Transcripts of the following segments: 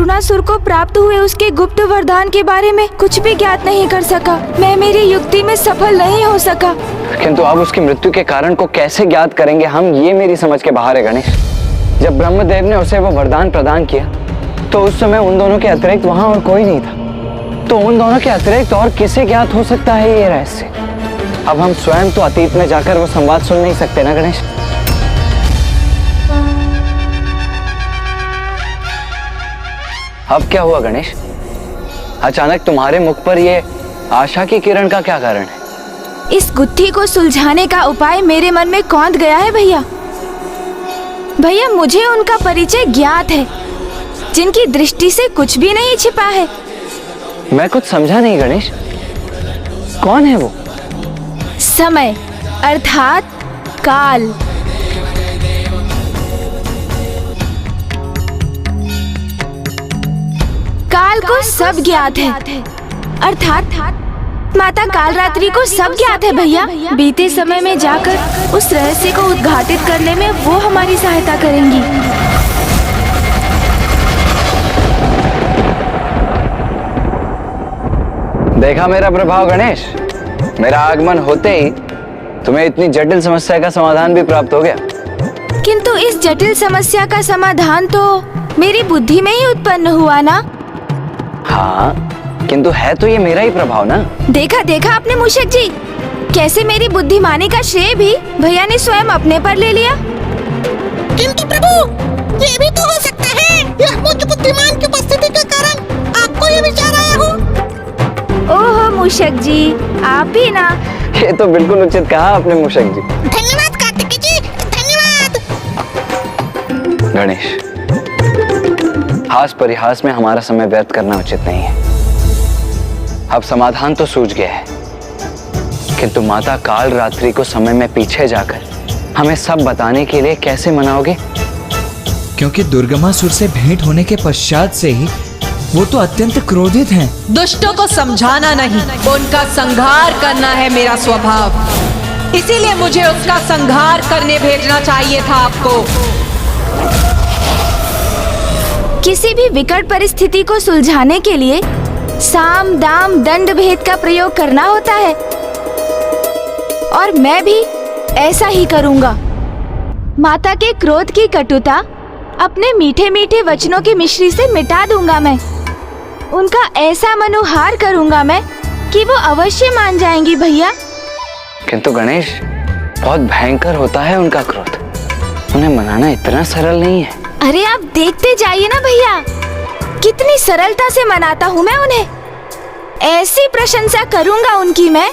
दारुणासुर को प्राप्त हुए उसके गुप्त वरदान के बारे में कुछ भी ज्ञात नहीं कर सका। मैं मेरी युक्ति में सफल नहीं हो सका। किंतु अब उसकी मृत्यु के कारण को कैसे ज्ञात करेंगे हम, ये मेरी समझ के बाहर है गणेश। जब ब्रह्मदेव ने उसे वो वरदान प्रदान किया तो उस समय उन दोनों के अतिरिक्त वहां और कोई नहीं था। तो उन दोनों के अतिरिक्त और किसे ज्ञात हो सकता है ये रहस्य? अब हम स्वयं तो अतीत में जाकर वो संवाद सुन नहीं सकते ना गणेश। अब क्या हुआ गणेश? अचानक तुम्हारे मुख पर ये आशा की किरण का क्या कारण है? इस गुत्थी को सुलझाने का उपाय मेरे मन में कौंध गया है भैया। भैया मुझे उनका परिचय ज्ञात है, जिनकी दृष्टि से कुछ भी नहीं छिपा है। मैं कुछ समझा नहीं गणेश, कौन है वो? समय अर्थात काल। काल को सब ज्ञात है, अर्थात माता कालरात्रि को सब ज्ञात है भैया। बीते समय में जाकर उस रहस्य को उद्घाटित करने में वो हमारी सहायता करेंगी। देखा मेरा प्रभाव गणेश? मेरा आगमन होते ही तुम्हें इतनी जटिल समस्या का समाधान भी प्राप्त हो गया। किंतु इस जटिल समस्या का समाधान तो मेरी बुद्धि में ही उत्पन्न हुआ ना। हाँ, किंतु है तो ये मेरा ही प्रभाव ना। देखा देखा आपने मूषक जी, कैसे मेरी बुद्धिमानी का श्रेय भी भैया ने स्वयं अपने पर ले लिया। किंतु प्रभु, ये भी तो हो सकता है यह मुझ बुद्धिमान की उपस्थिति के कारण आपको ये विचार आया हो। ओहो मूषक जी, आप भी ना। ये तो बिल्कुल उचित कहा आपने मूषक जी। धन्यवाद कार्तिकी जी, धन्यवाद। गणेश, हास परिहास में हमारा समय व्यर्थ करना उचित नहीं है। अब समाधान तो सूझ गया है, किंतु माता काल रात्रि को समय में पीछे जाकर हमें सब बताने के लिए कैसे मनाओगे? क्योंकि दुर्गमासुर से भेंट होने के पश्चात से ही वो तो अत्यंत क्रोधित हैं। दुष्टों को समझाना नहीं, उनका संहार करना है मेरा स्वभाव। इसीलिए मुझे उसका संहार करने भेजना चाहिए था आपको। किसी भी विकट परिस्थिति को सुलझाने के लिए साम दाम दंड भेद का प्रयोग करना होता है, और मैं भी ऐसा ही करूंगा। माता के क्रोध की कटुता अपने मीठे मीठे वचनों की मिश्री से मिटा दूंगा मैं। उनका ऐसा मनोहार करूंगा मैं कि वो अवश्य मान जाएंगी भैया। किंतु गणेश, बहुत भयंकर होता है उनका क्रोध। उन्हें मनाना इतना सरल नहीं है। अरे आप देखते जाइए ना भैया, कितनी सरलता से मनाता हूँ मैं उन्हें। ऐसी प्रशंसा करूंगा उनकी मैं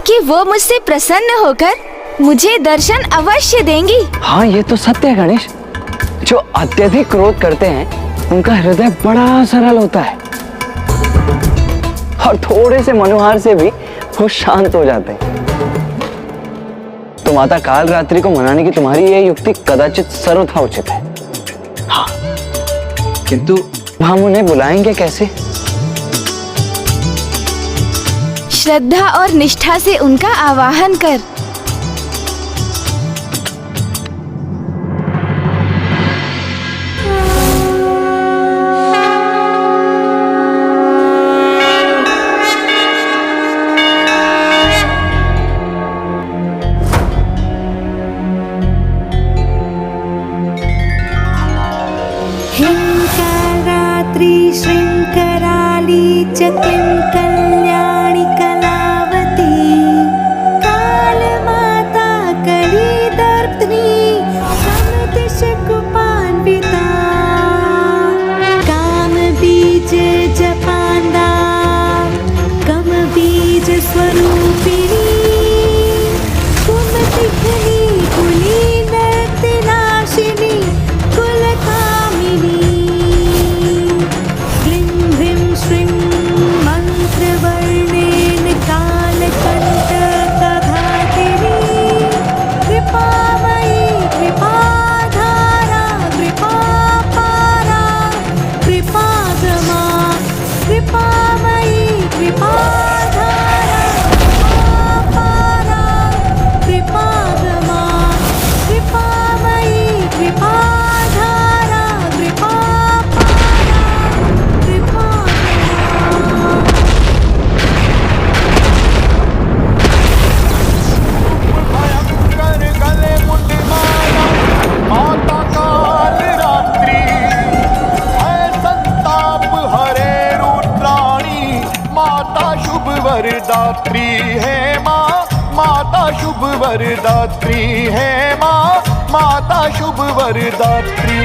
कि वो मुझसे प्रसन्न होकर मुझे दर्शन अवश्य देंगी। हाँ, ये तो सत्य है गणेश। जो अत्यधिक क्रोध करते हैं उनका हृदय बड़ा सरल होता है, और थोड़े से मनोहार से भी वो शांत हो जाते हैं। तो माता काल रात्रि को मनाने की तुम्हारी ये युक्ति कदाचित सर्वथा उचित है। हाँ, किंतु हम उन्हें बुलाएंगे कैसे? श्रद्धा और निष्ठा से उनका आवाहन कर। श्रृंखराली च किं कल्याणी कलावती कालमाता कलिदर्पिणी समदिशकुपान्विता कामबीज जपान्दा कमबीज स्वरूपिणी कुमतिघ्नी कुलीनर्तिनाशिनी कुलकामिनी। मंत्र वरदात्री है माँ, माता शुभ वरदात्री है माँ, माता शुभ वरदात्री।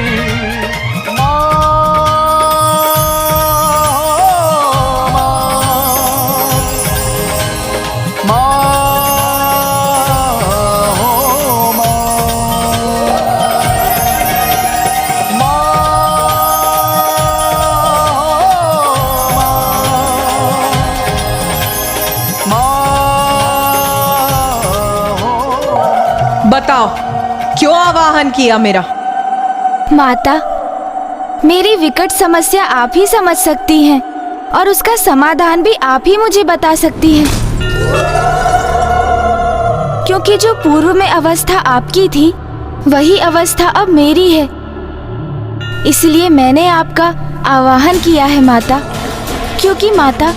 बताओ क्यों आवाहन किया मेरा? माता, मेरी विकट समस्या आप ही समझ सकती हैं और उसका समाधान भी आप ही मुझे बता सकती हैं। क्योंकि जो पूर्व में अवस्था आपकी थी वही अवस्था अब मेरी है, इसलिए मैंने आपका आवाहन किया है माता। क्योंकि माता,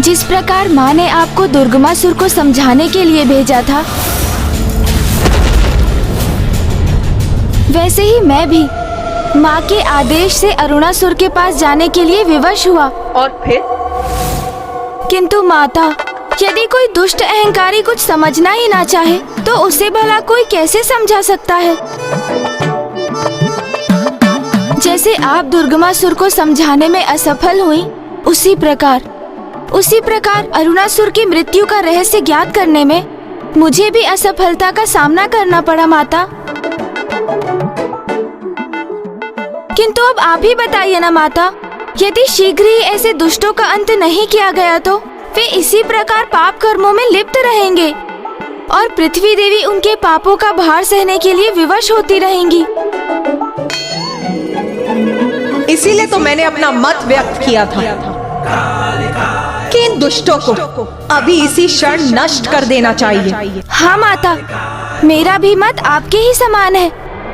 जिस प्रकार माँ ने आपको दुर्गमासुर को समझाने के लिए भेजा था, वैसे ही मैं भी माँ के आदेश से अरुणासुर के पास जाने के लिए विवश हुआ। और फिर? किंतु माता, यदि कोई दुष्ट अहंकारी कुछ समझना ही ना चाहे तो उसे भला कोई कैसे समझा सकता है? जैसे आप दुर्गमासुर को समझाने में असफल हुई, उसी प्रकार अरुणासुर की मृत्यु का रहस्य ज्ञात करने में मुझे भी असफलता का सामना करना पड़ा माता। किंतु अब आप ही बताइए ना माता, यदि शीघ्र ही ऐसे दुष्टों का अंत नहीं किया गया तो वे इसी प्रकार पाप कर्मों में लिप्त रहेंगे और पृथ्वी देवी उनके पापों का भार सहने के लिए विवश होती रहेंगी। इसीलिए तो मैंने अपना मत व्यक्त किया था कि इन दुष्टों को अभी इसी क्षण नष्ट कर देना चाहिए। हाँ माता, मेरा भी मत आपके ही समान है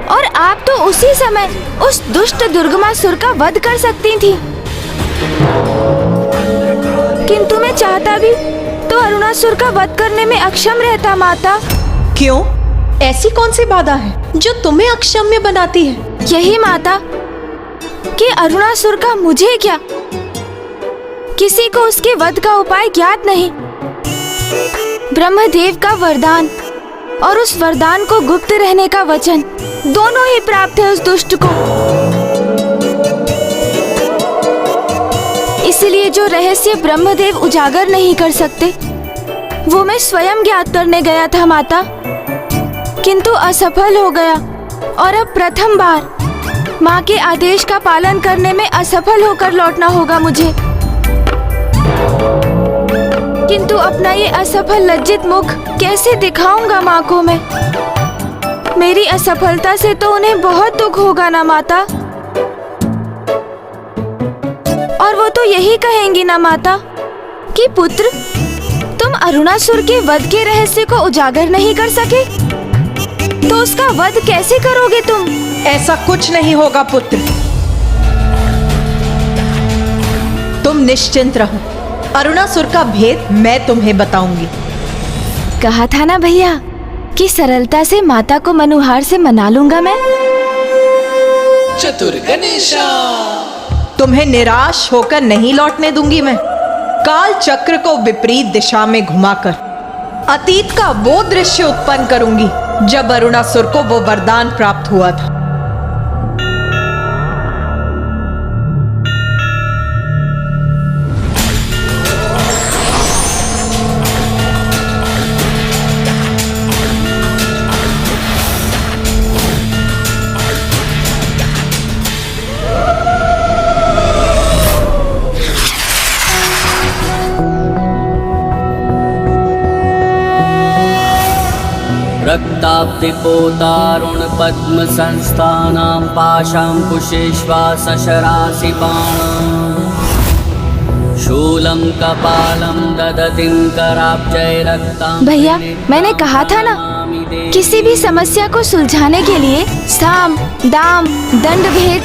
और आप तो उसी समय उस दुष्ट दुर्गमासुर का वध कर सकती थी। किंतु मैं चाहता भी तो अरुणासुर का वध करने में अक्षम रहता माता। क्यों? ऐसी कौन सी बाधा है जो तुम्हें अक्षम्य बनाती है? यही माता कि अरुणासुर का मुझे क्या, किसी को उसके वध का उपाय ज्ञात नहीं। ब्रह्मदेव का वरदान और उस वरदान को गुप्त रहने का वचन दोनों ही प्राप्त है उस दुष्ट को। इसलिए जो रहस्य ब्रह्मदेव उजागर नहीं कर सकते वो मैं स्वयं ज्ञात करने गया था माता, किंतु असफल हो गया और अब प्रथम बार माँ के आदेश का पालन करने में असफल होकर लौटना होगा मुझे। किंतु अपना ये असफल लज्जित मुख कैसे दिखाऊंगा माँ को मैं? मेरी असफलता से तो उन्हें बहुत दुख होगा ना माता। और वो तो यही कहेंगी ना माता कि पुत्र, तुम अरुणासुर के वध के रहस्य को उजागर नहीं कर सके तो उसका वध कैसे करोगे तुम? ऐसा कुछ नहीं होगा पुत्र, तुम निश्चिंत रहो। अरुणासुर का भेद मैं तुम्हें बताऊंगी। कहा था ना भैया कि सरलता से माता को मनुहार से मना लूंगा मैं। चतुर गणेशा, तुम्हें निराश होकर नहीं लौटने दूंगी मैं। काल चक्र को विपरीत दिशा में घुमाकर अतीत का वो दृश्य उत्पन्न करूंगी जब अरुणासुर को वो वरदान प्राप्त हुआ था। रक्ताब्धिपोतारुण पद्म संस्थानां पाशांकुशेश्वासशरासि बाणं शूलं कपालं ददतिं कराब्जय रक्तां। भैया, मैंने कहा था ना, किसी भी समस्या को सुलझाने के लिए साम, दाम, दंड भेद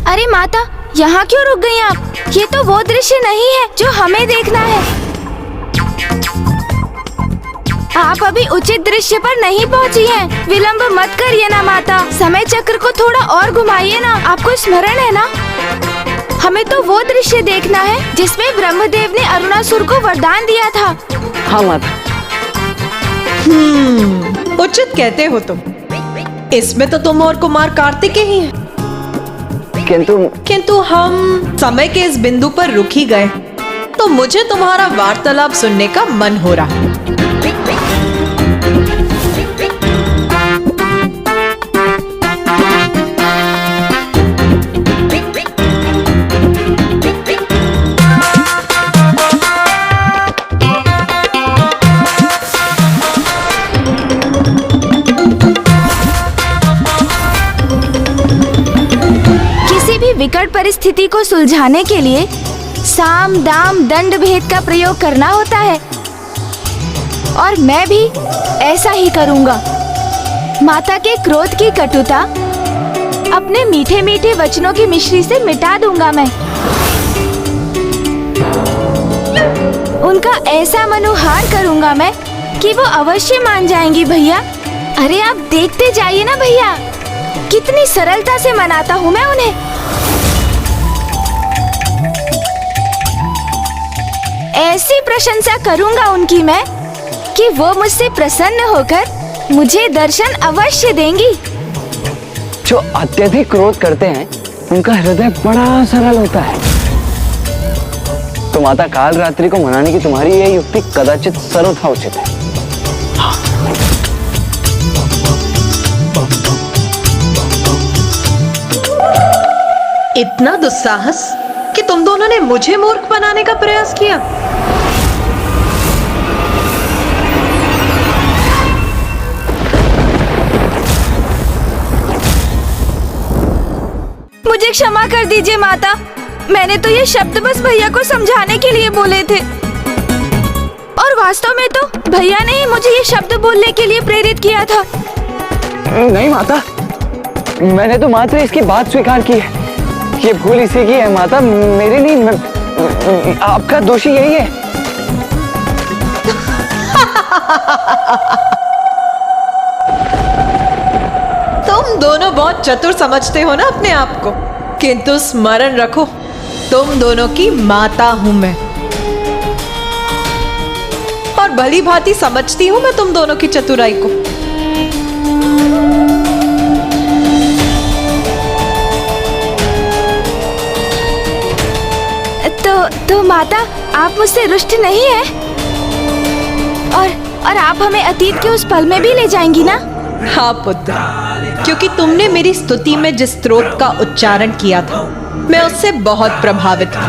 अरे माता, यहाँ क्यों रुक गई आप? ये तो वो दृश्य नहीं है जो हमें देखना है। आप अभी उचित दृश्य पर नहीं पहुंची हैं। विलंब मत करिए ना माता, समय चक्र को थोड़ा और घुमाइए ना। आपको स्मरण है ना, हमें तो वो दृश्य देखना है जिसमें ब्रह्मदेव ने अरुणासुर को वरदान दिया था। हाँ माता। उचित कहते हो तुम। इसमें तो तुम और कुमार कार्तिकेय ही हैं। किंतु हम समय के इस बिंदु पर रुक ही गए, तो मुझे तुम्हारा वार्तालाप सुनने का मन हो रहा। विकट परिस्थिति को सुलझाने के लिए साम दाम दंड भेद का प्रयोग करना होता है, और मैं भी ऐसा ही करूंगा। माता के क्रोध की कटुता अपने मीठे मीठे वचनों की मिश्री से मिटा दूंगा मैं। उनका ऐसा मनोहार करूंगा मैं कि वो अवश्य मान जाएंगी भैया। अरे आप देखते जाइए ना भैया, कितनी सरलता से मनाता हूँ मैं उन्हें। ऐसी प्रशंसा करूंगा उनकी मैं कि वो मुझसे प्रसन्न होकर मुझे दर्शन अवश्य देंगी। जो अत्यधिक क्रोध करते हैं उनका हृदय बड़ा सरल होता है। तो माता, काल रात्रि को मनाने की तुम्हारी यह युक्ति कदाचित सर्वथा उचित है। इतना दुस्साहस कि तुम दोनों ने मुझे मूर्ख बनाने का प्रयास किया। मुझे क्षमा कर दीजिए माता, मैंने तो ये शब्द बस भैया को समझाने के लिए बोले थे, और वास्तव में तो भैया ने ही मुझे ये शब्द बोलने के लिए प्रेरित किया था। नहीं माता, मैंने तो मात्र इसकी बात स्वीकार की है। ये भूल इसी की है माता, मेरे नहीं। आपका दोषी यही है। तुम दोनों बहुत चतुर समझते हो ना अपने आप को, किंतु स्मरण रखो, तुम दोनों की माता हूं मैं, और भली भांति समझती हूं मैं तुम दोनों की चतुराई को। तो माता, आप मुझसे रुष्ट नहीं है, और आप हमें अतीत के उस पल में भी ले जाएंगी ना? हाँ पुत्र, क्योंकि तुमने मेरी स्तुति में जिस स्तोत्र का उच्चारण किया था, मैं उससे बहुत प्रभावित हूँ।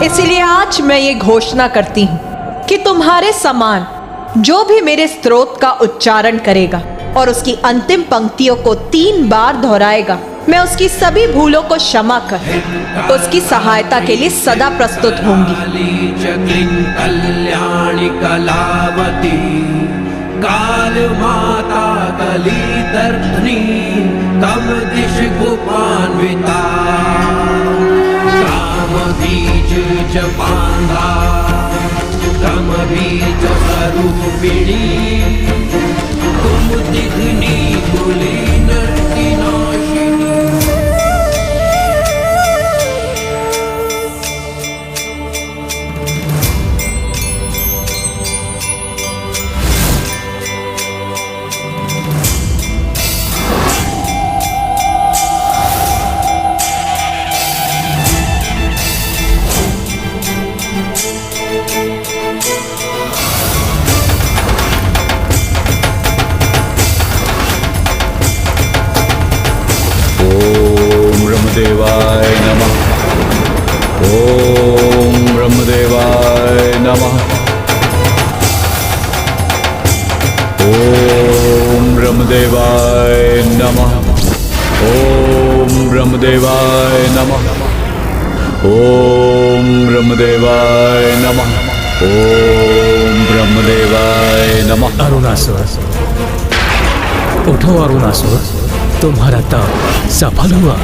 इसीलिए आज मैं ये घोषणा करती हूँ कि तुम्हारे समान जो भी मेरे स्तोत्र का उच्चारण करेगा और उसकी अंतिम पंक्तियों को 3 बार दोहराएगा, मैं उसकी सभी भूलों को क्षमा कर उसकी सहायता के लिए सदा प्रस्तुत होंगी। कल्याणी कलावती काल माता कलितर्पणी तम दिश गोपान्विता काम बीज जपांधा तम बीज स्वरूपिणी तुम दिग्नी कुली नर्ति नाशिनी। ब्रह्मदेवाय नमः। ओम ब्रह्मदेवाय नमः। ओम ब्रह्मदेवाय नमः। ओम ब्रह्मदेवाय नमः। ओम ब्रह्मदेवाय नमः। ओम ब्रह्मदेवाय नमः। अरुणासुर, उठो अरुणासुर, तुम्हारा तप सफल हुआ।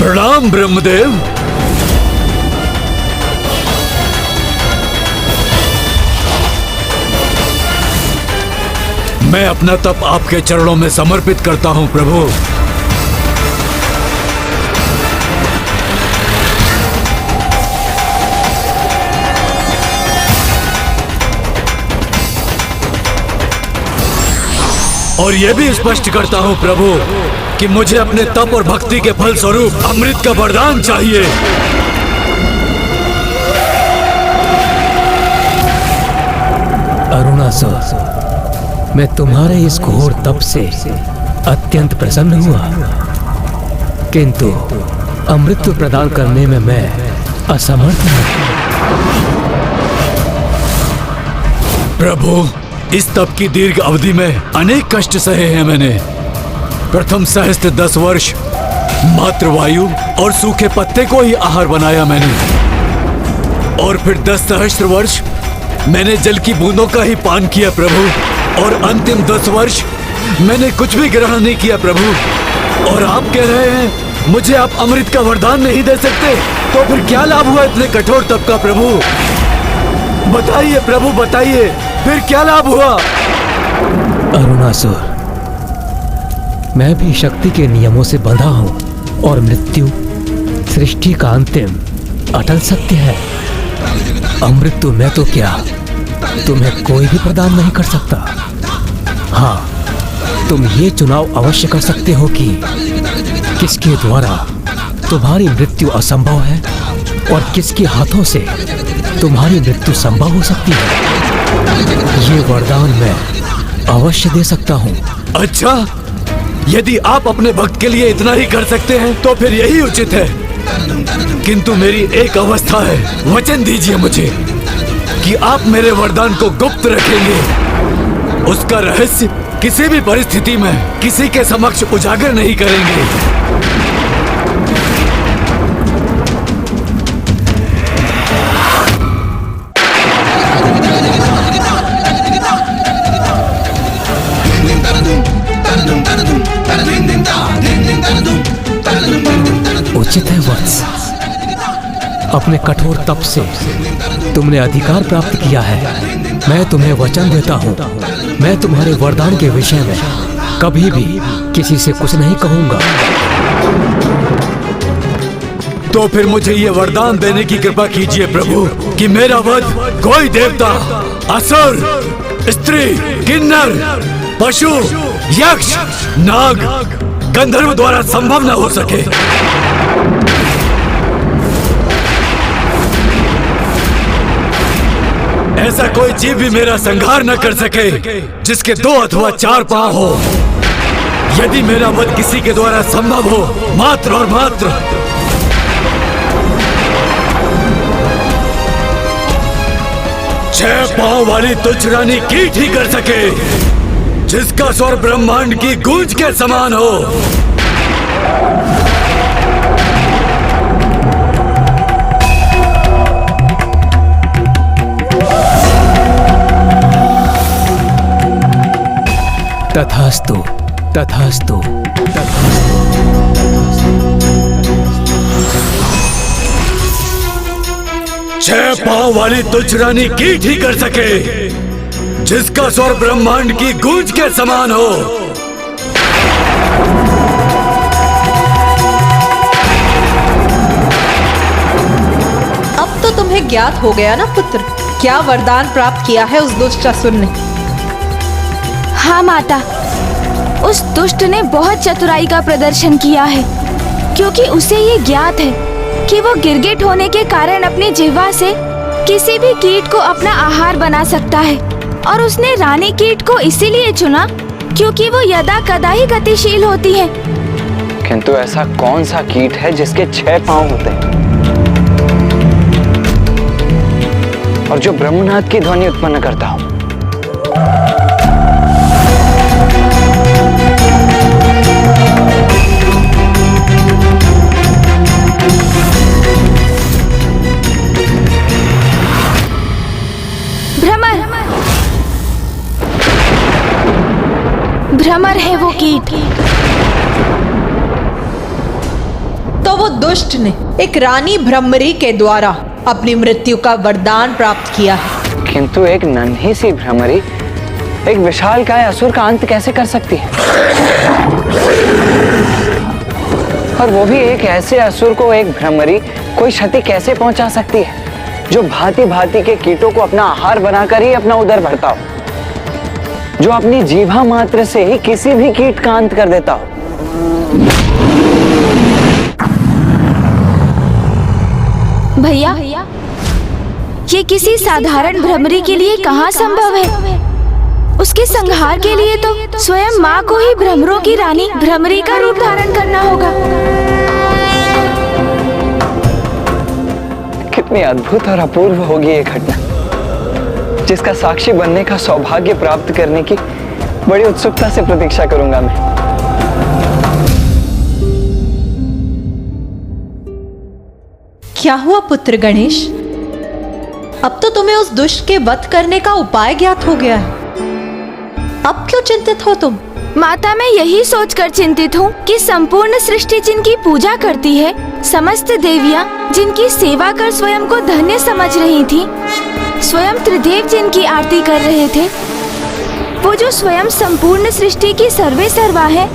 प्रणाम ब्रह्मदेव। मैं अपना तप आपके चरणों में समर्पित करता हूं प्रभु। और यह भी स्पष्ट करता हूं प्रभु कि मुझे अपने तप और भक्ति के फल स्वरूप अमृत का वरदान चाहिए। अरुणासुर, मैं तुम्हारे इस घोर तप से अत्यंत प्रसन्न हुआ, किंतु अमृत प्रदान करने में मैं असमर्थ हूं। प्रभु, इस तप की दीर्घ अवधि में अनेक कष्ट सहे हैं मैंने। प्रथम सहस्त्र 10 वर्ष मात्र वायु और सूखे पत्ते को ही आहार बनाया मैंने, और फिर 10 सहस्त्र वर्ष मैंने जल की बूंदों का ही पान किया प्रभु, और अंतिम 10 वर्ष मैंने कुछ भी ग्रहण नहीं किया प्रभु। और आप कह रहे हैं मुझे आप अमृत का वरदान नहीं दे सकते, तो फिर क्या लाभ हुआ इतने कठोर तप का प्रभु? बताइए प्रभु, बताइए, फिर क्या लाभ हुआ? अरुणासुर, मैं भी शक्ति के नियमों से बंधा हूं, और मृत्यु सृष्टि का अंतिम अटल सत्य है। अमृत तो मैं तो क्या, तुम्हें कोई भी प्रदान नहीं कर सकता। हाँ, तुम ये चुनाव अवश्य कर सकते हो कि किसके द्वारा तुम्हारी मृत्यु असंभव है और किसके हाथों से तुम्हारी मृत्यु संभव हो सकती है। ये वरदान मैं अवश्य दे सकता हूँ। अच्छा, यदि आप अपने भक्त के लिए इतना ही कर सकते हैं तो फिर यही उचित है, किंतु मेरी एक अवस्था है। वचन दीजिए मुझे कि आप मेरे वरदान को गुप्त रखेंगे, उसका रहस्य किसी भी परिस्थिति में किसी के समक्ष उजागर नहीं करेंगे। उचित है वत्स, अपने कठोर तप से तुमने अधिकार प्राप्त किया है। मैं तुम्हें वचन देता हूँ, मैं तुम्हारे वरदान के विषय में कभी भी किसी से कुछ नहीं कहूंगा। तो फिर मुझे ये वरदान देने की कृपा कीजिए प्रभु कि मेरा वध कोई देवता, असुर, स्त्री, किन्नर, पशु, यक्ष, नाग, गंधर्व द्वारा संभव न हो सके। ऐसा कोई जीव भी मेरा संहार न कर सके जिसके 2 अथवा 4 पांव हो। यदि मेरा वध किसी के द्वारा संभव हो, मात्र और मात्र 6 पांव वाली तुच्छ रानी कीट ही कर सके, जिसका स्वर ब्रह्मांड की गूंज के समान हो। तथास्तु, तथास्तु, छह पांव वाली तुच्छ रानी कीट ही कर सके, जिसका स्वर ब्रह्मांड की गूंज के समान हो। अब तो तुम्हें ज्ञात हो गया ना पुत्र, क्या वरदान प्राप्त किया है उस दुष्ट असुर ने? हाँ माता, उस दुष्ट ने बहुत चतुराई का प्रदर्शन किया है, क्योंकि उसे ये ज्ञात है कि वो गिरगिट होने के कारण अपनी जिह्वा से किसी भी कीट को अपना आहार बना सकता है, और उसने रानी कीट को इसीलिए चुना क्योंकि वो यदा कदा ही गतिशील होती है। किंतु ऐसा कौन सा कीट है जिसके 6 पांव होते हैं और जो ब्रह्मनाद की ध्वनि उत्पन्न करता हो? भ्रमर है वो कीट। तो वो दुष्ट ने एक रानी भ्रमरी के द्वारा अपनी मृत्यु का वरदान प्राप्त किया है। किंतु एक नन्ही सी भ्रमरी एक विशालकाय असुर का अंत कैसे कर सकती है? और वो भी एक ऐसे असुर को एक भ्रमरी कोई क्षति कैसे पहुंचा सकती है जो भांति भांति के कीटों को अपना आहार बनाकर ही अपना उदर भरता हो, जो अपनी जीभा मात्र से ही किसी भी कीट का अंत कर देता हो। भैया, ये किसी साधारण भ्रमरी के लिए कहाँ संभव है? उसके संहार के लिए तो स्वयं माँ को ही भ्रमरों की रानी भ्रमरी का रूप धारण करना होगा। कितनी अद्भुत और अपूर्व होगी ये घटना, जिसका साक्षी बनने का सौभाग्य प्राप्त करने की बड़ी उत्सुकता से प्रतीक्षा करूंगा मैं। क्या हुआ पुत्र गणेश? अब तो तुम्हें उस दुष्ट के वध करने का उपाय ज्ञात हो गया है। अब क्यों चिंतित हो तुम? माता, मैं यही सोचकर चिंतित हूँ कि संपूर्ण सृष्टि जिनकी पूजा करती है, समस्त देवियाँ जिनकी सेवा कर स्वयं को धन्य समझ रही थीं, स्वयं त्रिदेव जिनकी आरती कर रहे थे, वो जो स्वयं संपूर्ण सृष्टि की सर्वे सर्वा है,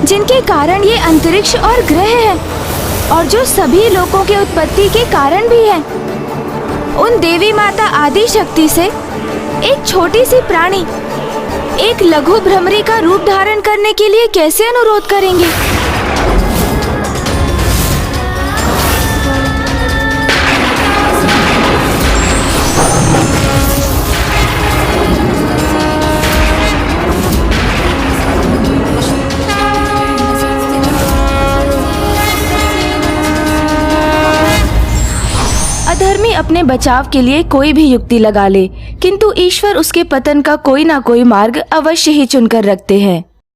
जिनके कारण ये अंतरिक्ष और ग्रह है, और जो सभी लोगों के उत्पत्ति के कारण भी है, उन देवी माता आदि शक्ति से एक छोटी सी प्राणी एक लघु भ्रमरी का रूप धारण करने के लिए कैसे अनुरोध करेंगे? अधर्मी अपने बचाव के लिए कोई भी युक्ति लगा ले, किंतु ईश्वर उसके पतन का कोई ना कोई मार्ग अवश्य ही चुनकर रखते हैं।